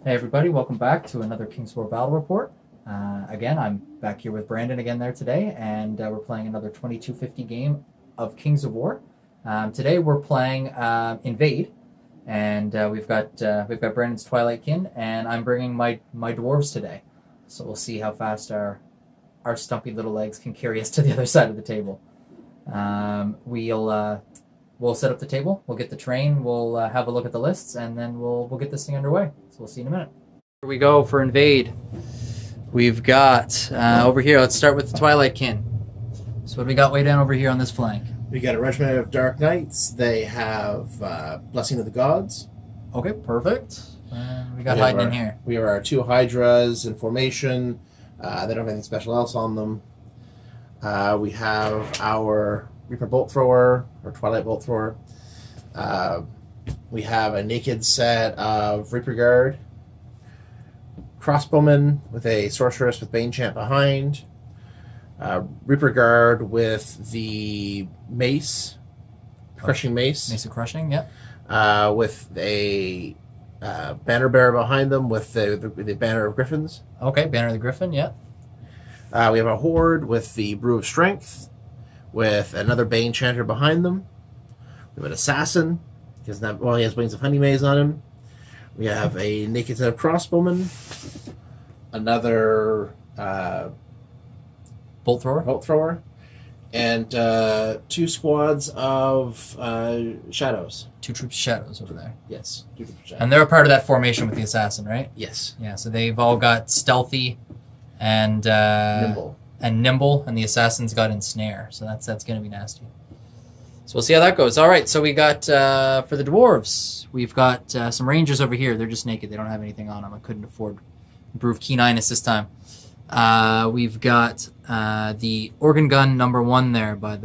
Hey everybody, welcome back to another King's War Battle Report. Again, I'm back here with Brandon again there today, and we're playing another 2250 game of Kings of War. Today we're playing Invade, and we've got Brandon's Twlight Kin, and I'm bringing my Dwarves today. So we'll see how fast our stumpy little legs can carry us to the other side of the table. We'll set up the table, we'll get the terrain, we'll have a look at the lists, and then we'll get this thing underway. So we'll see in a minute. Here we go for Invade. We've got, over here, let's start with the Twlight Kin. So what do we got way down over here on this flank? We got a regiment of Dark Knights. They have Blessing of the Gods. Okay, perfect. We got hiding in here. We have our two Hydras in formation. They don't have anything special else on them. We have our Reaper Bolt Thrower, or Twilight Bolt Thrower. We have a naked set of Reaper Guard, Crossbowman with a Sorceress with Bane Chant behind, Reaper Guard with the Mace, Crushing Mace. Mace of Crushing, yep. With a Banner Bearer behind them with the Banner of Griffins. Okay, Banner of the Griffin, yep. We have a Horde with the Brew of Strength, with another Bane Chanter behind them. We have an Assassin, because he has Wings of Honey Maze on him. We have a naked set of Crossbowmen, another Bolt Thrower, and two squads of Shadows. Two troops of Shadows over there. Yes, two troops of Shadows. And they're a part of that formation with the Assassin, right? Yes. Yeah, so they've all got Stealthy and Nimble. And the Assassin's got Ensnare, so that's going to be nasty. So we'll see how that goes. All right, so we got, for the Dwarves, we've got some Rangers over here. They're just naked. They don't have anything on them. I couldn't afford improve Keeniness this time. We've got the Organ Gun #1 there by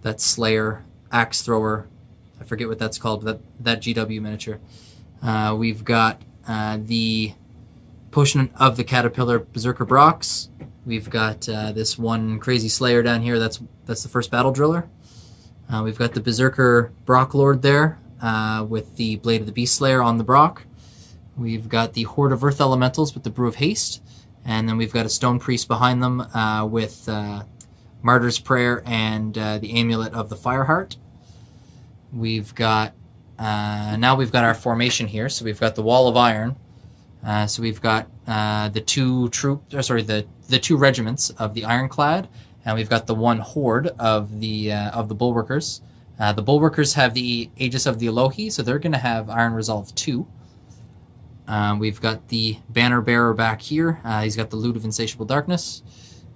that Slayer Axe Thrower. I forget what that's called, but that GW miniature. We've got the Potion of the Caterpillar Berserker Brox. We've got this one Crazy Slayer down here. That's the first Battle Driller. We've got the Berserker Brock Lord there with the Blade of the Beast Slayer on the Brock. We've got the Horde of Earth Elementals with the Brew of Haste. And then we've got a Stone Priest behind them with Martyr's Prayer and the Amulet of the Fireheart. We've got, now we've got our formation here. So we've got the Wall of Iron. So we've got the two regiments of the Ironclad, and we've got the one horde of the Bulwarkers. The Bulwarkers have the Aegis of the Elohi, so they're going to have Iron Resolve 2. We've got the Banner Bearer back here. He's got the Loot of Insatiable Darkness.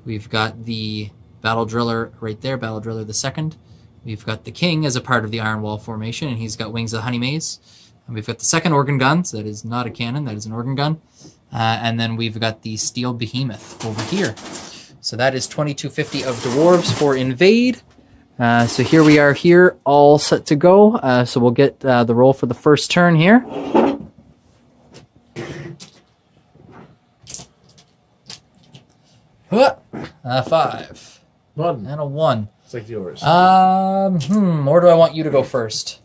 We've got the Battle Driller right there, Battle Driller the Second. We've got the King as a part of the Iron Wall formation, and he's got Wings of Honey Maze. And we've got the second Organ Gun, so that is not a cannon, that is an Organ Gun. And then we've got the Steel Behemoth over here. So that is 2250 of Dwarves for Invade. So here we are here, all set to go. So we'll get the roll for the first turn here. 5. 1. And a 1. It's like yours. Or do I want you to go first?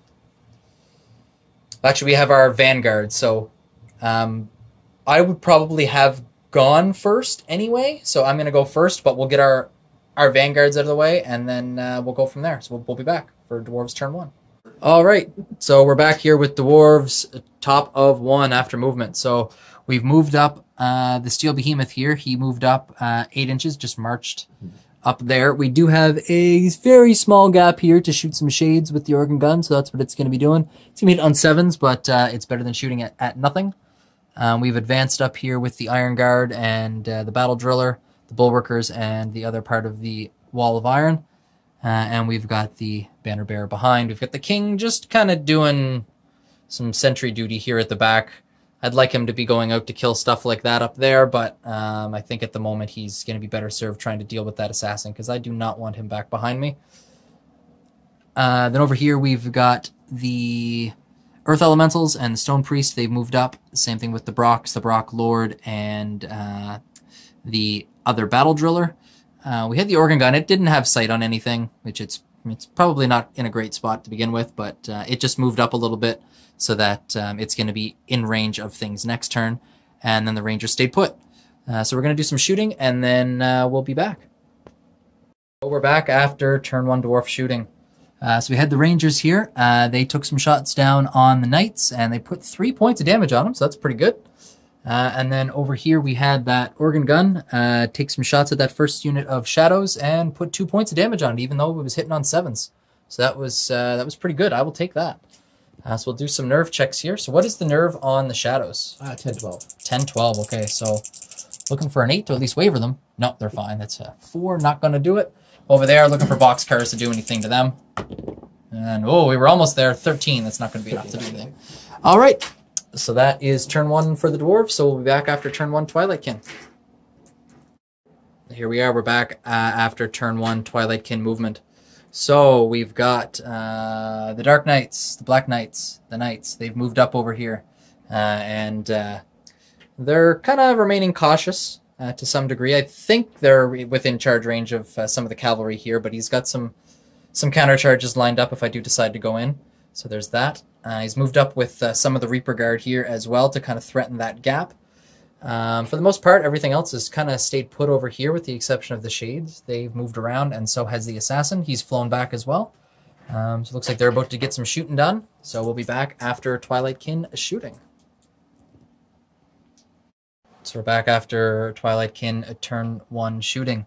Actually, we have our Vanguard, so I would probably have gone first anyway, so I'm going to go first, but we'll get our Vanguards out of the way, and then we'll go from there. So we'll be back for Dwarves turn 1. All right, so we're back here with Dwarves, top of 1 after movement. So we've moved up the Steel Behemoth here. He moved up 8 inches, just marched up there. We do have a very small gap here to shoot some shades with the Organ Gun, so that's what it's going to be doing. It's going to be on 7s, but it's better than shooting at nothing. We've advanced up here with the Iron Guard and the Battle Driller, the Bulwarkers, and the other part of the Wall of Iron. And we've got the Banner Bearer behind. We've got the King just kind of doing some sentry duty here at the back. I'd like him to be going out to kill stuff like that up there, but I think at the moment he's going to be better served trying to deal with that Assassin, because I do not want him back behind me. Then over here we've got the Earth Elementals and the Stone Priest. They've moved up. Same thing with the Brocks, the Brock Lord, and the other Battle Driller. We had the Organ Gun. It didn't have sight on anything, which it's probably not in a great spot to begin with, but it just moved up a little bit. so that it's going to be in range of things next turn, and then the Rangers stayed put. So we're going to do some shooting, and then we'll be back. So we're back after turn 1 Dwarf shooting. So we had the Rangers here. They took some shots down on the Knights, and they put 3 points of damage on them, so that's pretty good. And then over here we had that organ gun take some shots at that first unit of Shadows and put 2 points of damage on it, even though it was hitting on 7s. So that was pretty good. I will take that. So we'll do some nerve checks here. So what is the nerve on the Shadows? 10-12. 10-12, okay. So looking for an 8 to at least waver them. No, they're fine. That's a 4, not going to do it. Over there, looking for boxcars to do anything to them. And, oh, we were almost there. 13, that's not going to be enough to do anything. All right. So that is turn 1 for the Dwarves, so we'll be back after turn 1 Twlight Kin. Here we are, we're back after turn 1 Twlight Kin movement. So we've got the Dark Knights, the Black Knights, the Knights. They've moved up over here, and they're kind of remaining cautious to some degree. I think they're within charge range of some of the cavalry here, but he's got some counter charges lined up if I do decide to go in. So there's that. He's moved up with some of the Reaper Guard here as well to kind of threaten that gap. For the most part, everything else has kind of stayed put over here with the exception of the Shades. They've moved around, and so has the Assassin. He's flown back as well. So it looks like they're about to get some shooting done. So we'll be back after Twlight Kin shooting. So we're back after Twlight Kin turn 1 shooting.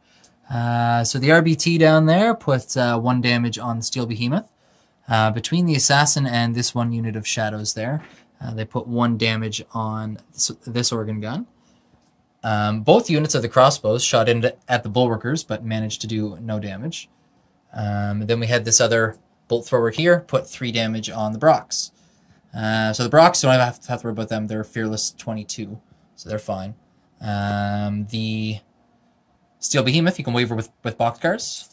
So the RBT down there put 1 damage on the Steel Behemoth. Between the Assassin and this 1 unit of Shadows there, they put 1 damage on this organ gun. Both units of the crossbows shot in at the Bulwarkers, but managed to do no damage. Then we had this other bolt thrower here, put 3 damage on the Brocks. So the Brocks, don't have to worry about them. They're Fearless 22, so they're fine. The Steel Behemoth, you can waver with boxcars.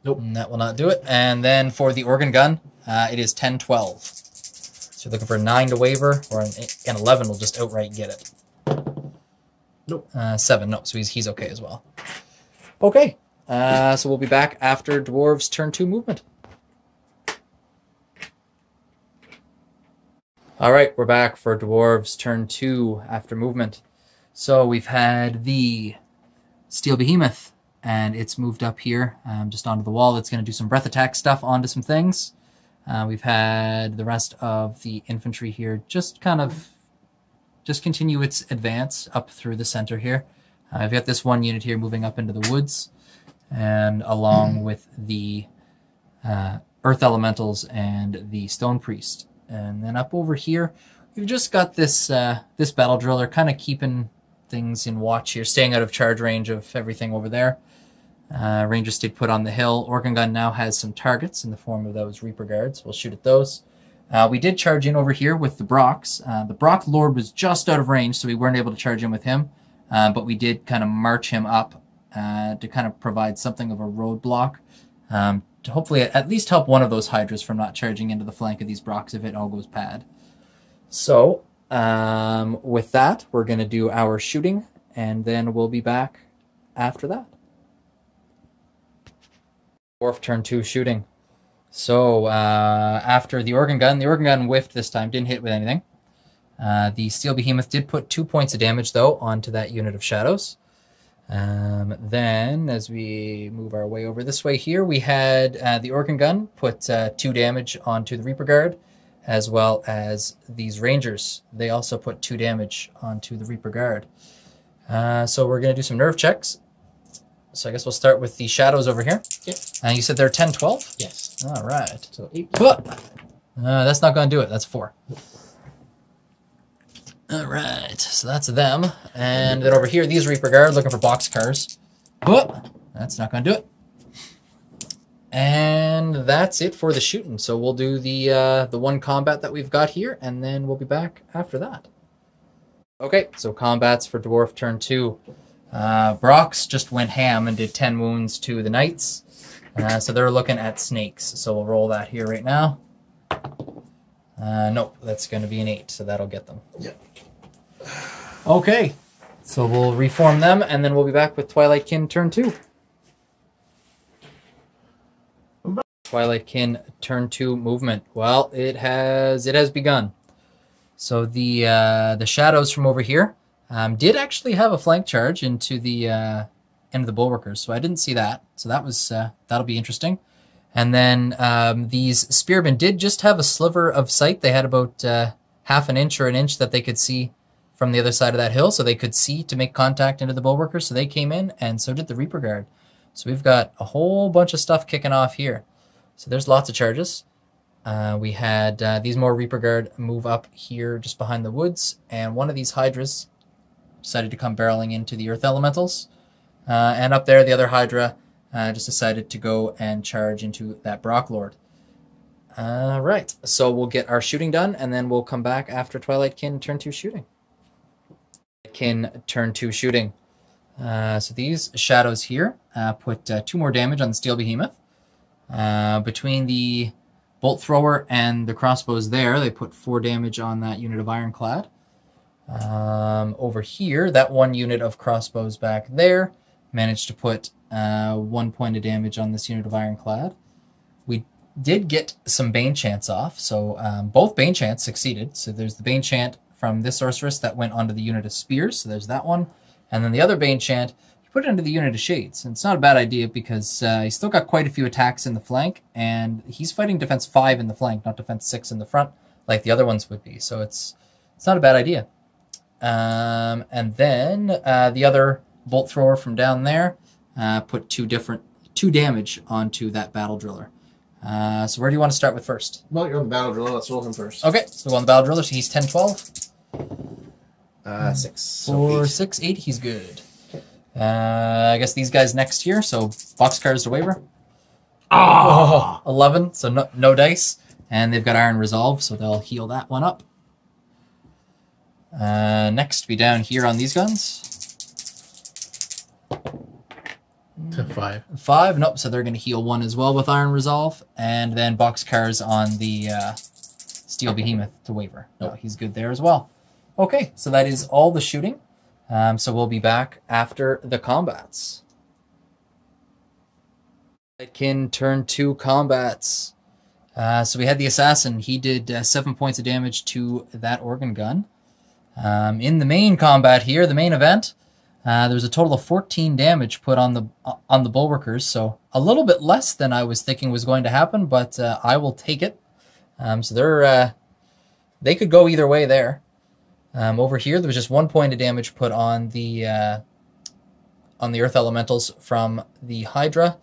Nope. And that will not do it. And then for the organ gun, it is 10-12. So you're looking for a 9 to waver, or an 11 will just outright get it. Nope. 7, no, so he's okay as well. Okay, so we'll be back after Dwarves turn 2 movement. All right, we're back for Dwarves turn 2 after movement. So we've had the Steel Behemoth, and it's moved up here just onto the wall. It's going to do some breath attack stuff onto some things. We've had the rest of the infantry here just continue its advance up through the center here. I've got this 1 unit here moving up into the woods, and along with the Earth Elementals and the Stone Priest. And then up over here, we've just got this this Battle Driller kind of keeping things in watch here, staying out of charge range of everything over there. Rangers stayed put on the hill. Organ Gun now has some targets in the form of those Reaper Guards. We'll shoot at those. We did charge in over here with the Brocks. The Brock Lord was just out of range, so we weren't able to charge in with him. But we did kind of march him up to kind of provide something of a roadblock to hopefully at least help one of those Hydras from not charging into the flank of these Brocks if it all goes bad. So with that, we're going to do our shooting, and then we'll be back after that. Dwarf turn 2 shooting. So after the organ gun whiffed this time, didn't hit with anything. The Steel Behemoth did put 2 points of damage, though, onto that unit of Shadows. Then, as we move our way over this way here, we had the organ gun put 2 damage onto the Reaper Guard, as well as these Rangers. They also put 2 damage onto the Reaper Guard. So we're going to do some nerve checks. So I guess we'll start with the Shadows over here. Yep. You said they're 10-12? Yes. All right. So 8. That's not going to do it. That's 4. All right. So that's them. And then over here, these Reaper Guard looking for boxcars. That's not going to do it. And that's it for the shooting. So we'll do the 1 combat that we've got here, and then we'll be back after that. Okay, so combats for Dwarf turn 2. Brocks just went ham and did 10 wounds to the Knights. So they're looking at snakes. So we'll roll that here right now. Nope, that's going to be an 8, so that'll get them. Yep. Okay, so we'll reform them, and then we'll be back with Twlight Kin turn 2. Twilight Kin turn 2 movement. Well, it has begun. So the shadows from over here did actually have a flank charge into the end of the bulwarkers. So I didn't see that. So that was that'll be interesting. And then these spearmen did just have a sliver of sight. They had about half an inch or an inch that they could see from the other side of that hill, so they could see to make contact into the bulwarkers. So they came in, and so did the Reaper Guard. So we've got a whole bunch of stuff kicking off here. So there's lots of charges. We had these more Reaper Guard move up here just behind the woods, and one of these Hydras decided to come barreling into the Earth Elementals. And up there, the other Hydra just decided to go and charge into that Brock Lord. Right, so we'll get our shooting done, and then we'll come back after Twilight Kin turn 2 shooting. Kin turn 2 shooting. So these shadows here put 2 more damage on the Steel Behemoth. Between the Bolt Thrower and the crossbows there, they put 4 damage on that unit of Ironclad. Over here, that 1 unit of crossbows back there managed to put 1 point of damage on this unit of Ironclad. We did get some Bane Chants off, so both Bane Chants succeeded. So there's the Bane Chant from this Sorceress that went onto the unit of Spears, so there's that one. And then the other Bane Chant, you put it into the unit of Shades. And it's not a bad idea because he's still got quite a few attacks in the flank, and he's fighting defense 5 in the flank, not defense 6 in the front, like the other ones would be. So it's not a bad idea. And then the other Bolt Thrower from down there put 2 damage onto that Battle Driller. So where do you want to start with first? Well, you're on the Battle Driller. Let's roll him first. Okay, so on the Battle Driller, so he's 10, 12. 6. 4, So 6, 8, he's good. I guess these guys next here, so Boxcars to Waver. Oh, 11, so no dice. And they've got Iron Resolve, so they'll heal that one up. Next, be down here on these guns. to 5. 5, nope, so they're going to heal 1 as well with Iron Resolve. And then Boxcars on the Steel Behemoth to Waver. No, he's good there as well. Okay, so that is all the shooting. So we'll be back after the combats. Kin turn 2 combats. So we had the Assassin. He did 7 points of damage to that organ gun. In the main combat here, the main event, there was a total of 14 damage put on the bulwarkers. So a little bit less than I was thinking was going to happen, but I will take it. So they could go either way there. Over here, there was just 1 point of damage put on the Earth Elementals from the Hydra.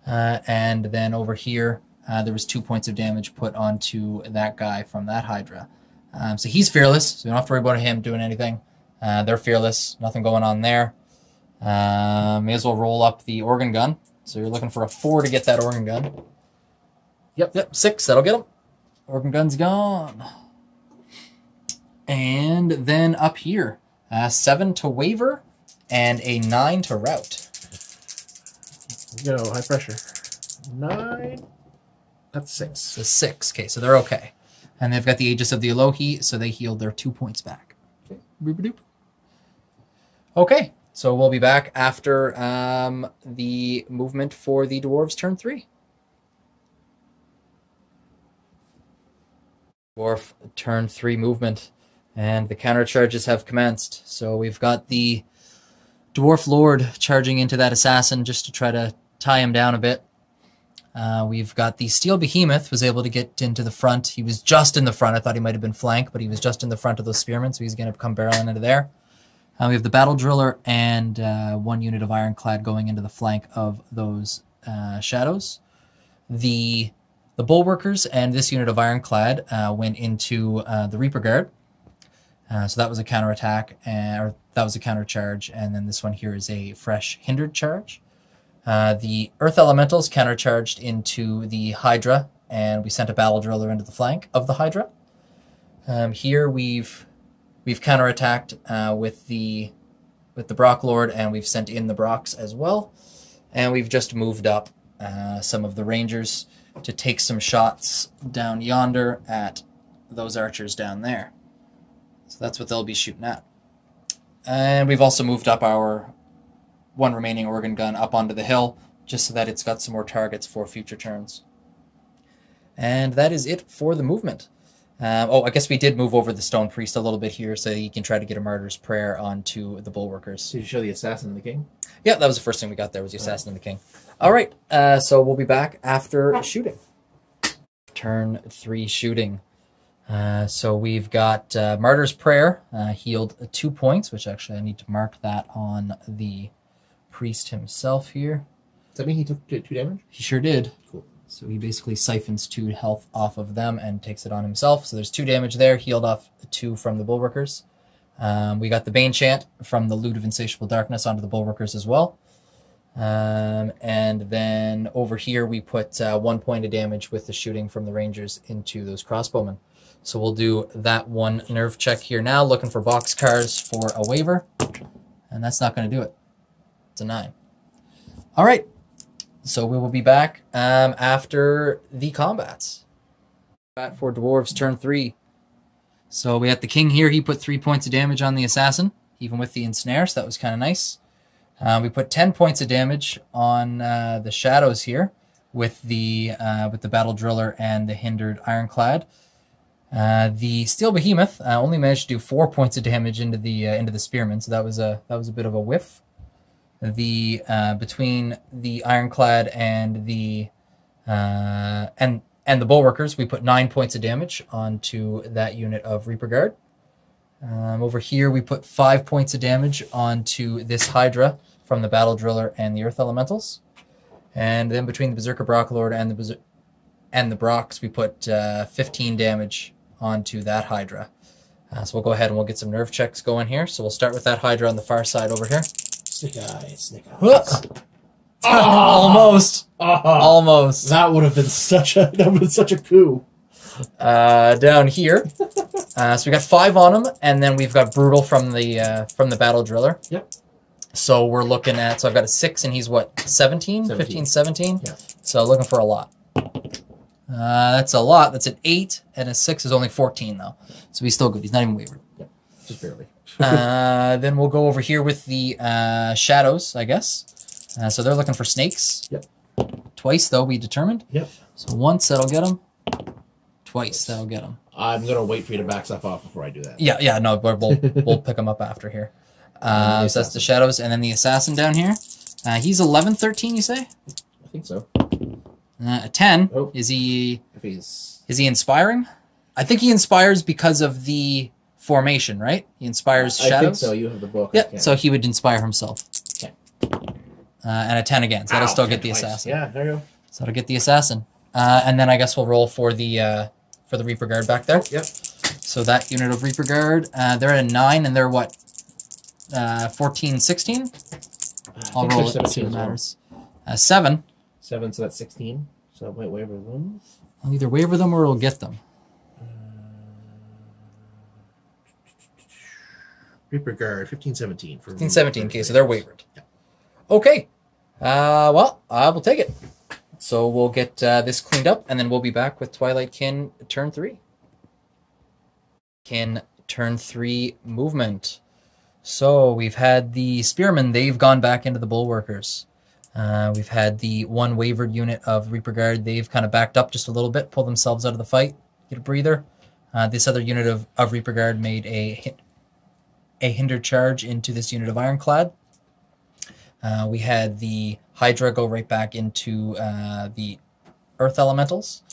And then over here, there was 2 points of damage put onto that guy from that Hydra. So he's fearless, so you don't have to worry about him doing anything. They're fearless, nothing going on there. May as well roll up the organ gun. So you're looking for a 4 to get that organ gun. Yep, 6, that'll get him. Organ gun's gone. And then up here, 7 to Waver and a 9 to Rout. Go, high pressure. 9. That's 6. So 6. Okay, so they're okay. And they've got the Aegis of the Elohi, so they healed their 2 points back. Okay, boop-a-doop. Okay, so we'll be back after the movement for the Dwarves turn 3. Dwarf turn 3 movement. And the counter charges have commenced. So we've got the Dwarf Lord charging into that Assassin just to try to tie him down a bit. We've got the Steel Behemoth was able to get into the front. He was just in the front. I thought he might have been flank, but he was just in the front of those Spearmen, so he's going to come barreling into there. We have the Battle Driller and 1 unit of Ironclad going into the flank of those shadows. The Bulwarkers and this unit of Ironclad went into the Reaper Guard. So that was a counterattack, or that was a counter charge, and then this one here is a fresh hindered charge. The Earth Elementals countercharged into the Hydra, and we sent a Battle Driller into the flank of the Hydra. Here we've counterattacked with the Brock Lord, and we've sent in the Brocks as well, and we've just moved up some of the Rangers to take some shots down yonder at those archers down there. So that's what they'll be shooting at. And we've also moved up our 1 remaining organ gun up onto the hill, just so that it's got some more targets for future turns. And that is it for the movement. Oh, I guess we did move over the Stone Priest a little bit here so he can try to get a Martyr's Prayer onto the Bulwarkers. Did you show the Assassin and the King? Yeah, that was the first thing we got there, was the Assassin and the King. All right, so we'll be back after shooting. Turn 3 shooting. So we've got Martyr's Prayer, healed 2 points, which actually I need to mark that on the priest himself here. Does that mean he took 2 damage? He sure did. Cool. So he basically siphons 2 health off of them and takes it on himself. So there's 2 damage there, healed off 2 from the Bulwarkers. We got the Bane Chant from the Loot of Insatiable Darkness onto the Bulwarkers as well. And then over here we put 1 point of damage with the shooting from the Rangers into those crossbowmen. So we'll do that 1 nerve check here now, looking for boxcars for a waiver. And that's not going to do it. It's a 9. All right. So we will be back after the combats. For Dwarves, turn 3. So we had the King here. He put 3 points of damage on the Assassin, even with the Ensnare, so that was kind of nice. We put 10 points of damage on the Shadows here with the Battle Driller and the Hindered Ironclad. The Steel Behemoth only managed to do 4 points of damage into the Spearmen, so that was a bit of a whiff. The between the Ironclad and the Bulwarkers, we put 9 points of damage onto that unit of Reaper Guard. Over here, we put 5 points of damage onto this Hydra from the Battle Driller and the Earth Elementals. And then between the Berserker Brocklord and the Brocs, we put 15 damage onto that Hydra. So we'll go ahead and we'll get some nerve checks going here. So we'll start with that Hydra on the far side over here. Snake eyes. Almost. Almost. That would have been such a coup. Down here. So we got 5 on him, and then we've got Brutal from the Battle Driller. Yep. So we're looking at, so I've got a 6, and he's what, 17? 15, 17? Yeah. So looking for a lot. That's a lot. That's an 8, and a 6 is only 14, though. So he's still good. He's not even wavered. Yep. Just barely. Then we'll go over here with the Shadows, I guess. So they're looking for snakes. Yep. Twice, though, we determined. Yep. So once, that'll get them. Twice, that'll get them. I'm going to wait for you to back stuff off before I do that. Yeah, no, we'll pick them up after here. So that's the Shadows, and then the Assassin down here. He's 11, 13, you say? I think so. A 10. Oh. Is he Is inspiring? I think he inspires because of the formation, right? He inspires Shadows? I think so. You have the book. Yeah, so he would inspire himself. Okay. And a 10 again, so that'll still get the Assassin. Yeah, there you go. So that'll get the Assassin. And then I guess we'll roll for the Reaper Guard back there. Yep. So that unit of Reaper Guard, they're at a 9, and they're what? 14, 16? I'll roll it, see what matters. 7. 7, so that's 16. So I might waver them. I'll either waver them or it'll get them. Reaper Guard, 15, 17. 15, 17, okay, so they're wavered. Yeah. Okay. Well, I will take it. So we'll get this cleaned up, and then we'll be back with Twlight Kin turn 3. Kin turn 3 movement. So we've had the Spearmen, they've gone back into the Bulwarkers. We've had the 1 wavered unit of Reaper Guard, they've kind of backed up just a little bit, pulled themselves out of the fight, get a breather. This other unit of Reaper Guard made a hindered charge into this unit of Ironclad. We had the Hydra go right back into the Earth Elementals.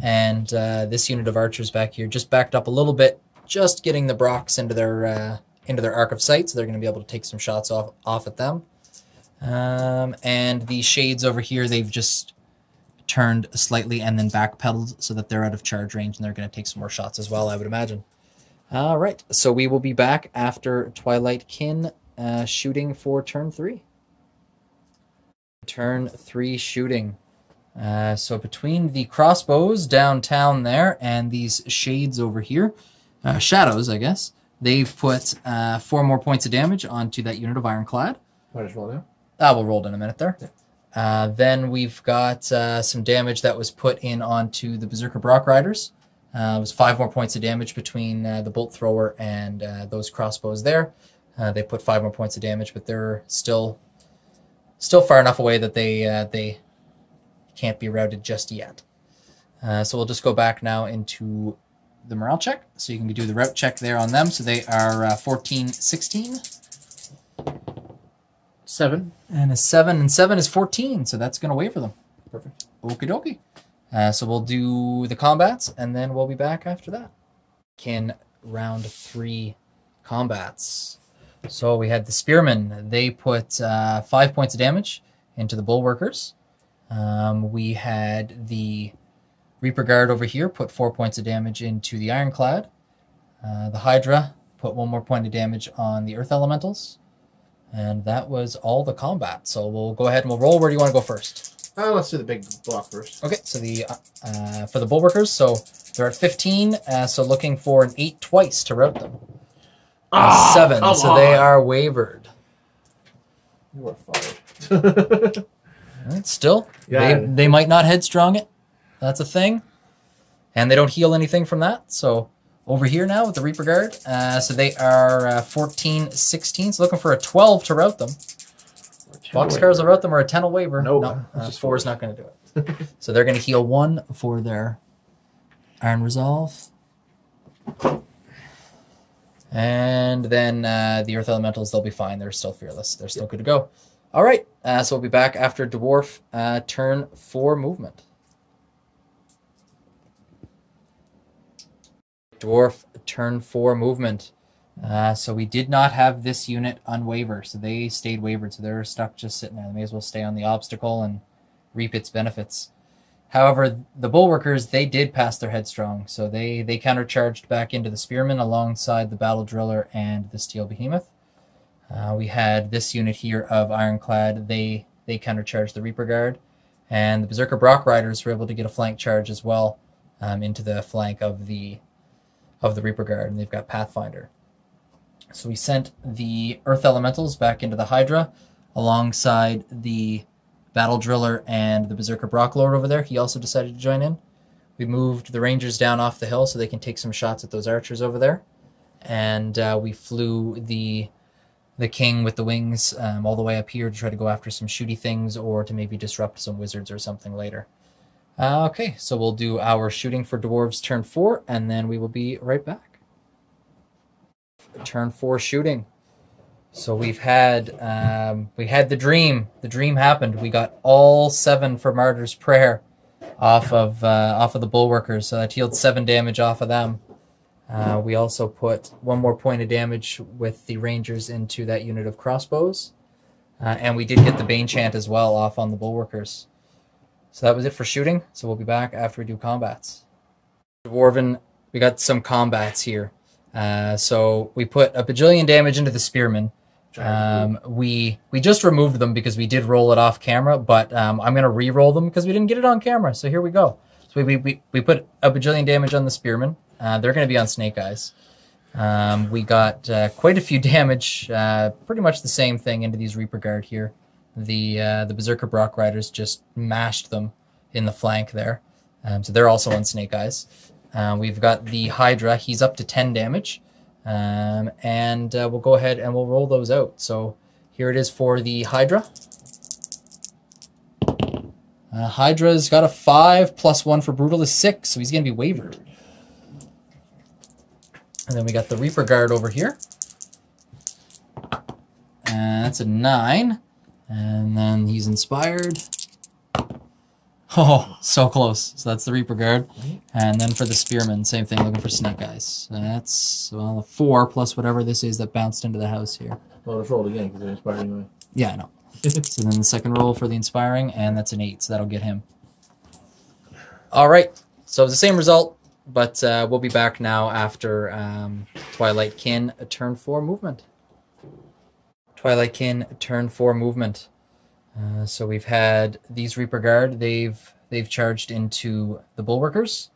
And this unit of archers back here just backed up a little bit, just getting the Brocs into their arc of sight, so they're going to be able to take some shots off at them. And the Shades over here, they've just turned slightly and then backpedaled so that they're out of charge range, and they're going to take some more shots as well, I would imagine. All right, so we will be back after Twlight Kin shooting for turn 3. Turn 3 shooting. So between the crossbows downtown there and these Shades over here, Shadows, I guess, they've put 4 more points of damage onto that unit of Ironclad. Might as well now. We'll roll it in a minute there. Yeah. Then we've got some damage that was put in onto the Berserker Brock Riders. It was 5 more points of damage between the Bolt Thrower and those crossbows there. They put 5 more points of damage, but they're still far enough away that they can't be routed just yet. So we'll just go back now into the morale check. So you can do the route check there on them. So they are 14, 16. 7. And a 7, and 7 is 14. So that's going to waver them. Perfect. Okie dokie. So we'll do the combats, and then we'll be back after that. Kin round 3 combats. So we had the Spearmen. They put 5 points of damage into the Bulwarkers. We had the Reaper Guard over here put 4 points of damage into the Ironclad. The Hydra put 1 more point of damage on the Earth Elementals. And that was all the combat. So we'll go ahead and we'll roll. Where do you want to go first? Let's do the big block first. Okay, so the for the Bulwarkers, so they're at 15, so looking for an 8 twice to rout them. 7, so they are wavered. You are fired. Right, still, Yeah. they might not headstrong it. That's a thing. And they don't heal anything from that. So over here now with the Reaper Guard, so they are 14, 16, so looking for a 12 to rout them. Boxcars will rout them, or a 10 will waver. Nope. No, 4 is not going to do it. So they're going to heal 1 for their Iron Resolve. And then the Earth Elementals, they'll be fine. They're still fearless. They're still good to go. All right, so we'll be back after Dwarf turn 4 movement. Dwarf turn 4 movement. So we did not have this unit unwaver, so they stayed wavered, so they're stuck just sitting there. They may as well stay on the obstacle and reap its benefits. However, the Bulwarkers, they did pass their headstrong, so they countercharged back into the Spearmen alongside the Battle Driller and the Steel Behemoth. We had this unit here of Ironclad, they countercharged the Reaper Guard, and the Berserker Brock Riders were able to get a flank charge as well into the flank of the Reaper Guard, and they've got Pathfinder. So we sent the Earth Elementals back into the Hydra alongside the Battle Driller and the Berserker Brock Lord over there. He also decided to join in. We moved the Rangers down off the hill so they can take some shots at those archers over there. And we flew the King with the wings all the way up here to try to go after some shooty things or to maybe disrupt some wizards or something later. Okay, so we'll do our shooting for Dwarves turn 4, and then we will be right back. Turn 4 shooting. So we had the dream. The dream happened. We got all 7 for Martyr's Prayer off of the Bulwarkers, so that healed 7 damage off of them. We also put 1 more point of damage with the Rangers into that unit of crossbows, and we did get the Bane Chant as well off on the Bulwarkers. So that was it for shooting. So we'll be back after we do combats. Dwarven, we got some combats here. So we put a bajillion damage into the Spearmen. We just removed them because we did roll it off camera, but I'm going to re-roll them because we didn't get it on camera. So here we go. So we put a bajillion damage on the Spearmen. They're going to be on Snake Eyes. We got quite a few damage, pretty much the same thing into these Reaper Guard here. The Berserker Brock Riders just mashed them in the flank there. So they're also on Snake Eyes. We've got the Hydra. He's up to 10 damage. And we'll go ahead and we'll roll those out. So here it is for the Hydra. Hydra's got a 5 plus 1 for Brutal is 6, so he's going to be wavered. And then we got the Reaper Guard over here. That's a 9. And then he's inspired. Oh, so close. So that's the Reaper Guard. And then for the Spearmen, same thing, looking for Snake Eyes. That's, well, a 4 plus whatever this is that bounced into the house here. Well, let's roll it again because they're inspired anyway. Yeah, I know. So then the second roll for the Inspiring, and that's an 8, so that'll get him. All right, so it's the same result, but we'll be back now after Twlight Kin, a turn 4 movement. Twlight Kin, turn 4 movement. So we've had these Reaper Guard. They've charged into the Bulwarkers.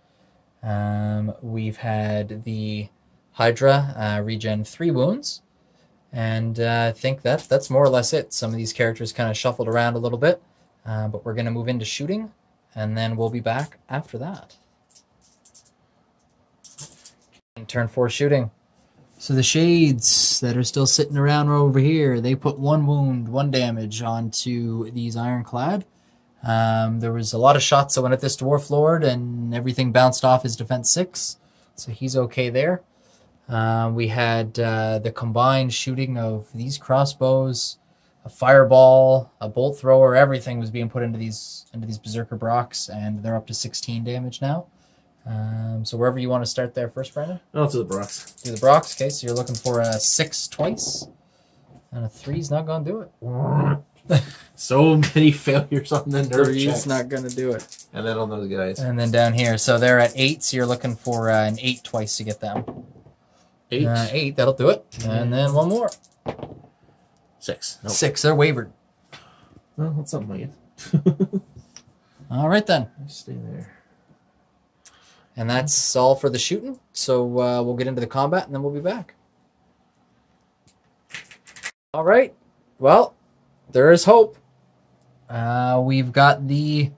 We've had the Hydra regen 3 wounds, and I think that's more or less it. Some of these characters kind of shuffled around a little bit, but we're going to move into shooting, and then we'll be back after that. And turn 4 shooting. So the Shades that are still sitting around over here, they put 1 wound, 1 damage onto these Ironclad. There was a lot of shots that went at this Dwarf Lord, and everything bounced off his defense 6. So he's okay there. We had the combined shooting of these crossbows, a fireball, a bolt thrower. Everything was being put into these Berserker Brocks, and they're up to 16 damage now. So wherever you want to start there first, Brandon? I'll do the Brocks. Do the Brocks. Okay, so you're looking for a 6 twice, and a 3's not going to do it. So many failures on the nerve 3's checks. not going to do it. And then on those guys. And then down here, so they're at 8, so you're looking for an 8 twice to get them. 8. 8, that'll do it. And then one more. 6. Nope. 6, they're wavered. Well, that's something like it. All right, then. Stay there. And that's all for the shooting. So we'll get into the combat, and then we'll be back. All right. Well, there is hope. We've got the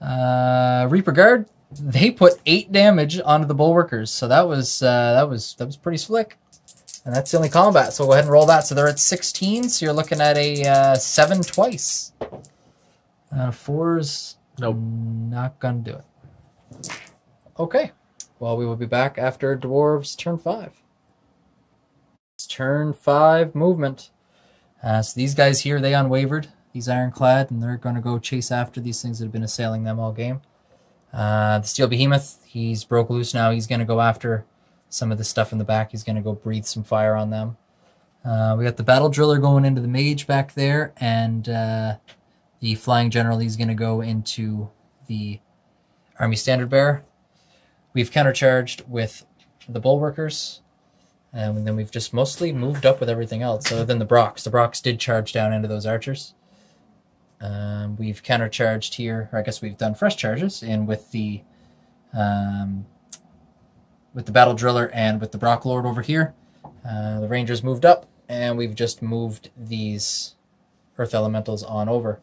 Reaper Guard. They put 8 damage onto the Bulwarkers, so that was pretty slick. And that's the only combat. So go ahead and roll that. So they're at 16. So you're looking at a 7 twice. 4's nope, not gonna do it. Okay. Well, we will be back after Dwarves turn 5. It's turn 5 movement. So these guys here, they unwavered. These Ironclad, and they're going to go chase after these things that have been assailing them all game. The Steel Behemoth, he's broke loose now. He's going to go after some of the stuff in the back. He's going to go breathe some fire on them. We got the Battle Driller going into the Mage back there, and the Flying General, he's going to go into the Army Standard Bearer. We've countercharged with the Bulwarkers, and then we've just mostly moved up with everything else, other than the Brocks. The Brocks did charge down into those archers. We've countercharged here, or I guess we've done fresh charges in with the Battle Driller and with the Brock Lord over here. The Rangers moved up, and we've just moved these Earth Elementals on over.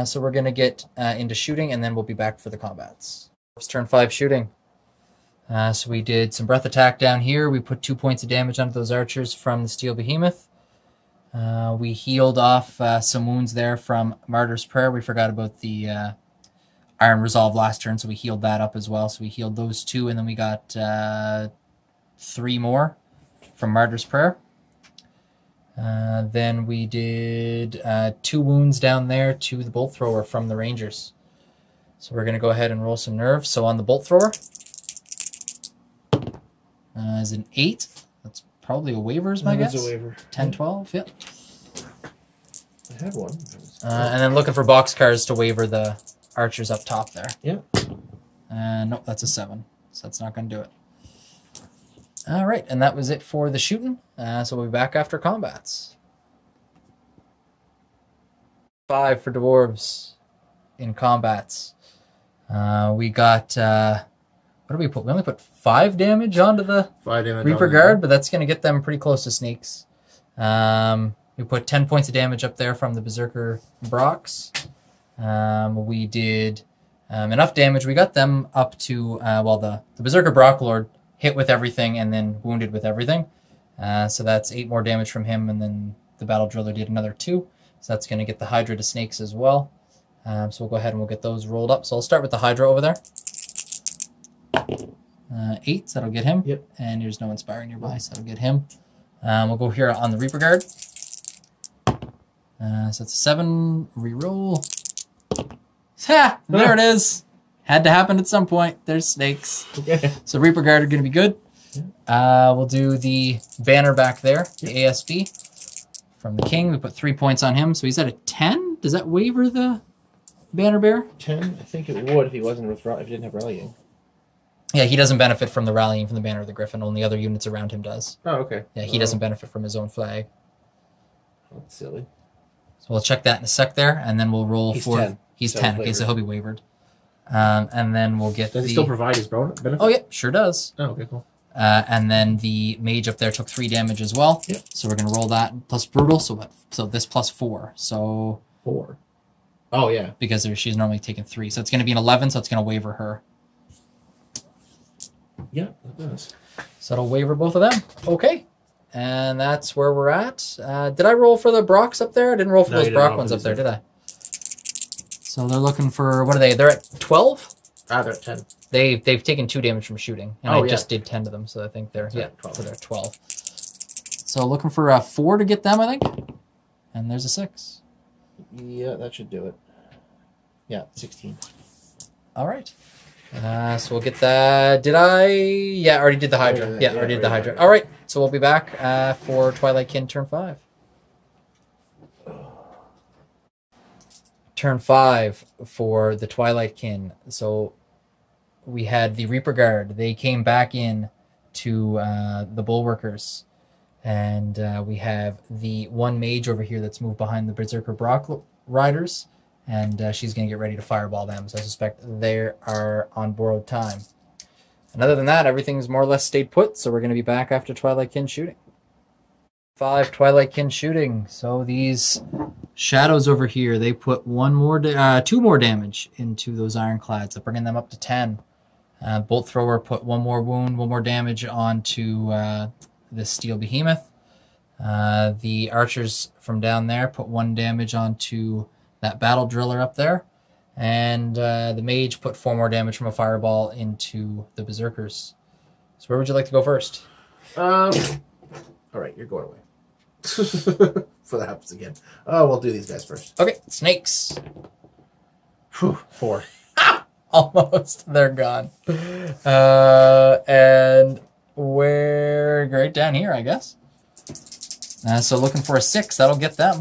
So we're going to get into shooting, and then we'll be back for the combats. It's turn 5 shooting. So we did some breath attack down here. We put 2 points of damage onto those archers from the Steel Behemoth. We healed off some wounds there from Martyr's Prayer. We forgot about the Iron Resolve last turn, so we healed that up as well. So we healed those 2, and then we got 3 more from Martyr's Prayer. Then we did 2 wounds down there to the Bolt Thrower from the Rangers. So we're going to go ahead and roll some nerves. So on the Bolt Thrower is an 8. That's probably a waiver, is my guess. It's a waiver. 10, 12, yep. I had one. And then looking for boxcars to waiver the archers up top there. Yep. Nope, that's a 7. So that's not going to do it. All right, and that was it for the shooting. So we'll be back after combats. 5 for Dwarves in combats. We got, what did we put? We only put 5 damage onto the 5 damage Reaper Guard, but that's going to get them pretty close to snakes. We put 10 points of damage up there from the Berserker Brocks. We did enough damage. We got them up to, well, the Berserker Brock Lord hit with everything and then wounded with everything. So that's 8 more damage from him, and then the Battle Driller did another 2. So that's going to get the Hydra to snakes as well. So we'll go ahead and we'll get those rolled up. So I'll start with the Hydra over there. 8, so that'll get him. Yep. And there's no Inspiring nearby, so that'll get him. We'll go here on the Reaper Guard. So it's a 7. Reroll. Ha! There it is. Had to happen at some point. There's snakes. Okay. So Reaper Guard are going to be good. We'll do the banner back there, the ASB from the King. We put 3 points on him, so he's at a 10. Does that waiver the banner bearer? 10. I think it would if he wasn't if he didn't have rallying. Yeah, he doesn't benefit from the rallying from the banner of the Griffin. Only other units around him does. Oh, okay. Yeah, he doesn't benefit from his own flag. That's silly. So we'll check that in a sec there, and then we'll roll He's for... 10. He's So 10. Okay, so he'll be wavered. And then we'll get Does he still provide his benefit? Oh, yeah, sure does. Oh, okay, cool. And then the mage up there took 3 damage as well. Yep. So we're going to roll that plus brutal. So this plus 4. So 4. Oh, yeah. Because she's normally taking 3. So it's going to be an 11, so it's going to waiver her. Yeah, that does. So it'll waiver both of them. Okay. And that's where we're at. Did I roll for the Brocks up there? I didn't roll for those Brock ones up there, did I? So they're looking for, what are they? They're at 12? They're at 10. They've taken 2 damage from shooting, and I just did 10 to them, so I think they're 12. So they're 12. So looking for a 4 to get them, I think, and there's a 6. Yeah, that should do it. Yeah, 16. All right. So we'll get that. Did I? Yeah, I already did the Hydra. Yeah, already did the Hydra. All right. So we'll be back for Twilight Kin turn 5. Turn 5 for the Twilight Kin. So we had the Reaper Guard. They came back in to the Bulwarkers. And we have the one mage over here that's moved behind the Berserker Brock Riders. And she's going to get ready to fireball them. So I suspect they are on borrowed time. And other than that, everything's more or less stayed put. So we're going to be back after Twilight Kin shooting. 5 Twilight Kin shooting. So these shadows over here, they put 2 more damage into those ironclads. They're bringing them up to 10. Bolt Thrower put 1 more wound, 1 more damage onto the Steel Behemoth. The archers from down there put 1 damage onto that Battle Driller up there. And the mage put 4 more damage from a fireball into the Berserkers. So where would you like to go first? All right, you're going away. Before that happens again. Oh, we'll do these guys first. Okay, snakes. Whew, 4. Almost. They're gone. And we're right down here, I guess. So looking for a 6. That'll get them.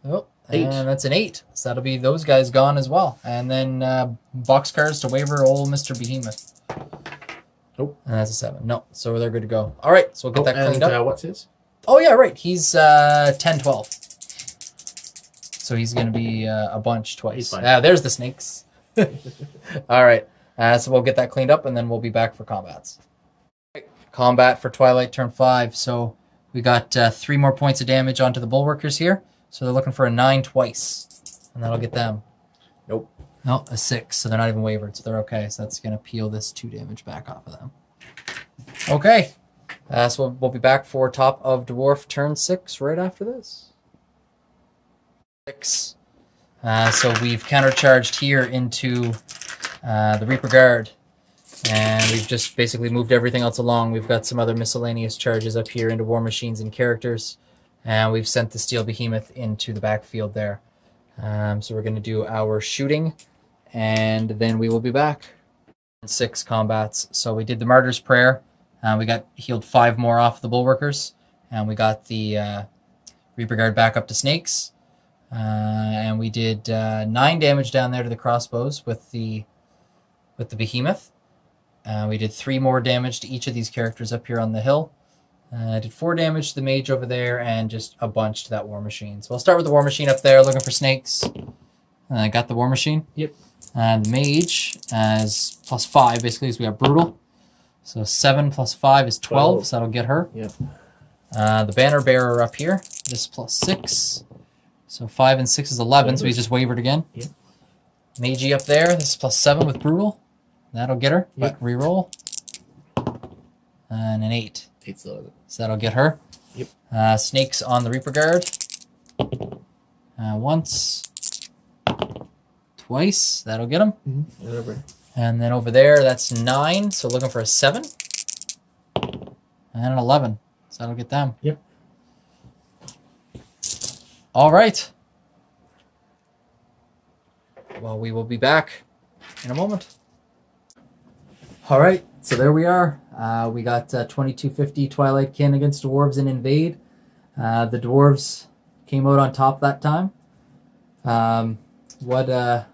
Oh, 8. And that's an 8. So that'll be those guys gone as well. And then boxcars to waiver old Mr. Behemoth. Nope. And that's a 7. No. So they're good to go. All right. So we'll get that cleaned up. What's his? Oh, yeah, right. He's 10-12. So he's going to be a bunch twice. There's the snakes. All right. So we'll get that cleaned up, and then we'll be back for combats. Combat for Twilight turn 5. So we got 3 more points of damage onto the Bulwarkers here. So they're looking for a 9 twice, and that'll get them. Nope. No, a 6. So they're not even wavered, so they're okay. So that's going to peel this 2 damage back off of them. Okay. So we'll be back for top of Dwarf turn 6 right after this. 6. So we've countercharged here into the Reaper Guard. And we've just basically moved everything else along. We've got some other miscellaneous charges up here into War Machines and characters. And we've sent the Steel Behemoth into the backfield there. So we're going to do our shooting. And then we will be back. 6 combats. So we did the Martyr's Prayer. We got healed 5 more off the Bulwarkers. And we got the Reaper Guard back up to snakes. And we did 9 damage down there to the crossbows with the Behemoth. We did 3 more damage to each of these characters up here on the hill. I did 4 damage to the mage over there and just a bunch to that War Machine. So I'll start with the War Machine up there looking for snakes. I got the War Machine. Yep. And the mage is +5 basically because we have Brutal. So 7 + 5 is 12, so that'll get her. Yep. The Banner Bearer up here, this +6. So 5 and 6 is 11, so he's just wavered again. Yep. Magey up there, this is +7 with Brutal. That'll get her, Yep. but reroll. And an 8. 8's low. So that'll get her. Yep. Snakes on the Reaper Guard. Once. Twice. That'll get them. Whatever. And then over there, that's 9. So looking for a 7. And an 11. So that'll get them. Yep. All right. Well, we will be back in a moment. All right. So there we are. We got 2250 Twilight Kin against Dwarves in Invade. The Dwarves came out on top that time. What'd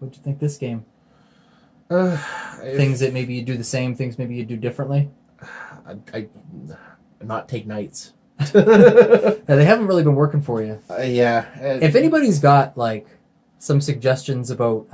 you think this game? Things that maybe you do the same, things maybe you do differently. I not take knights. They haven't really been working for you. Yeah. If anybody's got like some suggestions about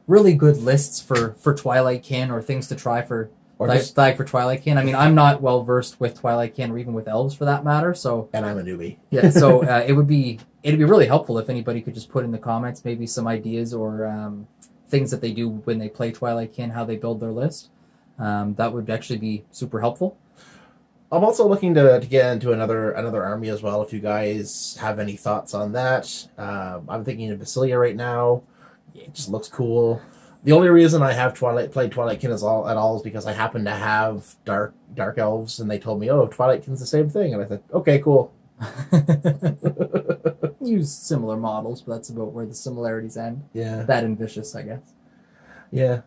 really good lists for Twilight Kin or things to try for for Twilight Kin. I mean, I'm not well versed with Twilight Kin or even with elves for that matter. So and I'm a newbie. Yeah, so it'd be really helpful if anybody could just put in the comments maybe some ideas or things that they do when they play Twilight Kin, how they build their list. That would actually be super helpful. I'm also looking to get into another army as well. If you guys have any thoughts on that, I'm thinking of Basilia right now. It just looks cool. The only reason I have played Twlight Kin at all is because I happen to have dark elves, and they told me, "Oh, Twlight Kin's the same thing," and I said, "Okay, cool." Use similar models, but that's about where the similarities end. Yeah. That and Vicious, I guess. Yeah.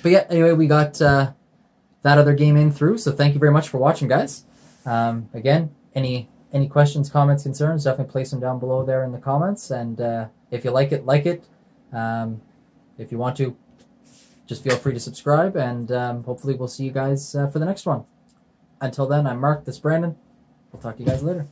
But yeah, anyway, we got that other game in through, so thank you very much for watching, guys. Again, any questions, comments, concerns, definitely place them down below there in the comments, and if you like it, like it. If you want to, just feel free to subscribe, and hopefully we'll see you guys for the next one. Until then, I'm Mark, this is Brandon. We'll talk to you guys later.